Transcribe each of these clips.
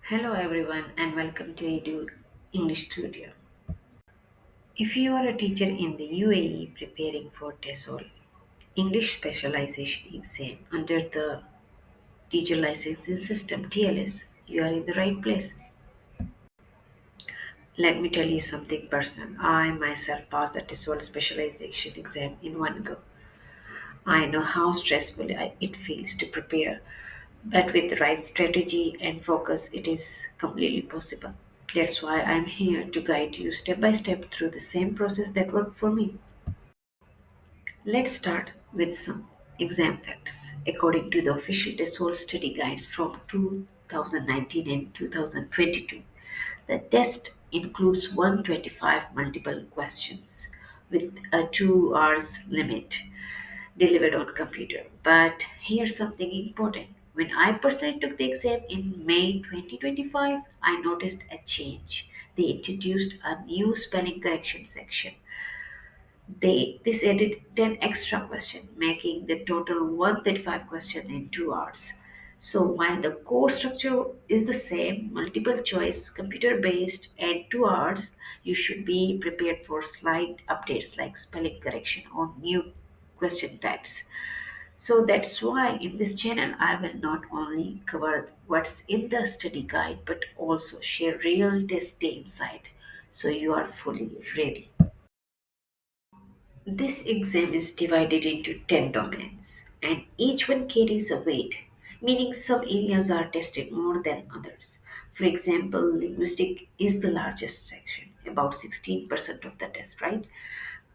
Hello everyone and welcome to Edu English Studio. If you are a teacher in the UAE preparing for TESOL English Specialization Exam under the Teacher Licensing System TLS, you are in the right place. Let me tell you something personal. I myself passed the TESOL Specialization Exam in one go. I know how stressful it feels to prepare, but with the right strategy and focus, it is completely possible. That's why I'm here to guide you step by step through the same process that worked for me. Let's start with some exam facts. According to the official TESOL study guides from 2019 and 2022, the test includes 125 multiple questions with a 2 hours limit delivered on computer. But here's something important. When I personally took the exam in May 2025, I noticed a change. They introduced a new spelling correction section. This added 10 extra questions, making the total 135 questions in 2 hours. So while the core structure is the same, multiple choice, computer based, and 2 hours, you should be prepared for slight updates like spelling correction or new question types. So that's why in this channel I will not only cover what's in the study guide but also share real test day insight so you are fully ready. This exam is divided into 10 domains and each one carries a weight, meaning some areas are tested more than others. For example, linguistic is the largest section, about 16% of the test, right?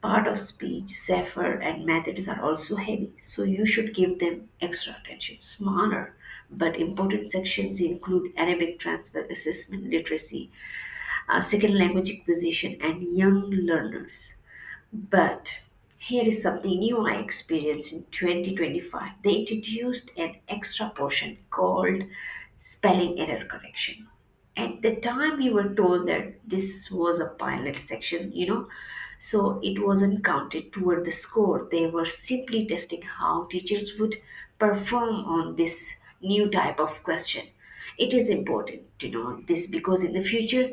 Part of speech, Zephyr, and methods are also heavy, so you should give them extra attention. Smaller but important sections include Arabic transfer assessment, literacy, second language acquisition, and young learners. But here is something new I experienced in 2025. They introduced an extra portion called spelling error correction. At the time, we were told that this was a pilot section, so it wasn't counted toward the score. They were simply testing how teachers would perform on this new type of question. It is important to know this because in the future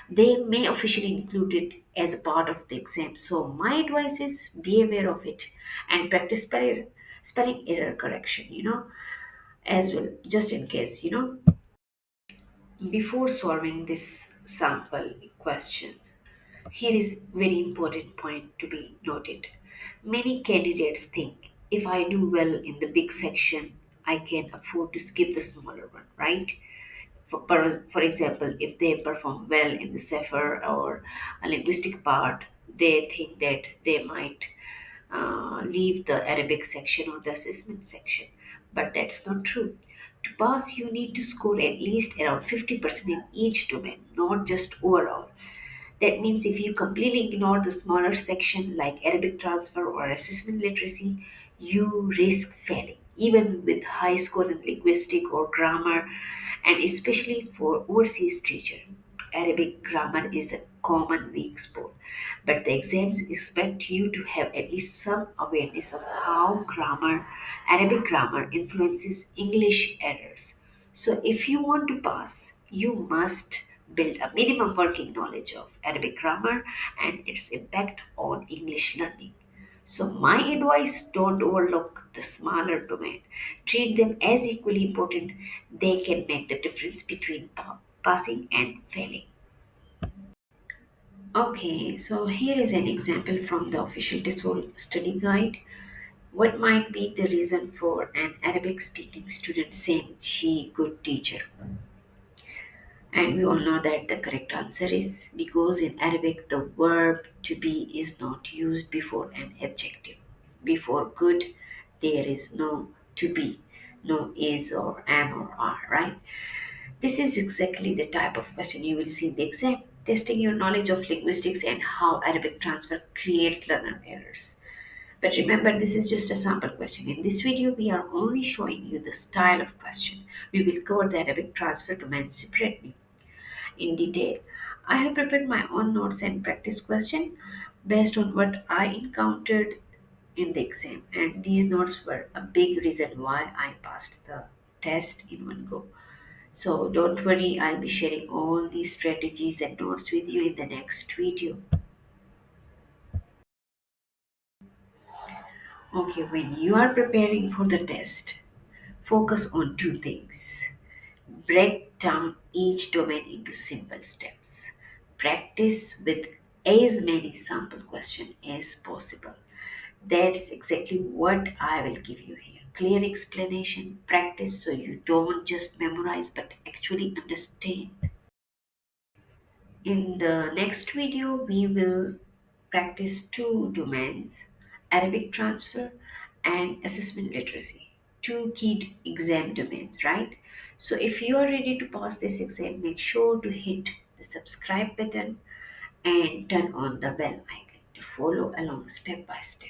they may officially include it as a part of the exam. So my advice is be aware of it and practice spelling error correction, as well, just in case, Before solving this sample question, here is very important point to be noted. Many candidates think if I do well in the big section, I can afford to skip the smaller one, right? For example, if they perform well in the Sefer or a linguistic part, they think that they might leave the Arabic section or the assessment section. But that's not true. To pass, you need to score at least around 50% in each domain, not just overall. That means if you completely ignore the smaller section like Arabic transfer or assessment literacy, you risk failing, even with high score in linguistic or grammar, and especially for overseas teacher. Arabic grammar is a common weak spot, but the exams expect you to have at least some awareness of how Arabic grammar influences English errors. So if you want to pass, you must build a minimum working knowledge of Arabic grammar and its impact on English learning. So, my advice, don't overlook the smaller domain. Treat them as equally important. They can make the difference between passing and failing. Okay, so here is an example from the official TESOL study guide. What might be the reason for an Arabic speaking student saying she good teacher? And we all know that the correct answer is because in Arabic the verb to be is not used before an adjective. Before good, there is no to be, no is or am or are, right? This is exactly the type of question you will see in the exam, testing your knowledge of linguistics and how Arabic transfer creates learner errors. But remember, this is just a sample question. In this video, we are only showing you the style of question. We will cover the Arabic transfer domain separately in detail. I have prepared my own notes and practice question based on what I encountered in the exam, and these notes were a big reason why I passed the test in one go. So don't worry, I'll be sharing all these strategies and notes with you in the next video. Okay, when you are preparing for the test, focus on two things. Break down each domain into simple steps. Practice with as many sample questions as possible. That's exactly what I will give you here. Clear explanation, practice so you don't just memorize but actually understand. In the next video, we will practice two domains, Arabic transfer and assessment literacy. Two key exam domains, right? So if you are ready to pass this exam, make sure to hit the subscribe button and turn on the bell icon to follow along step by step.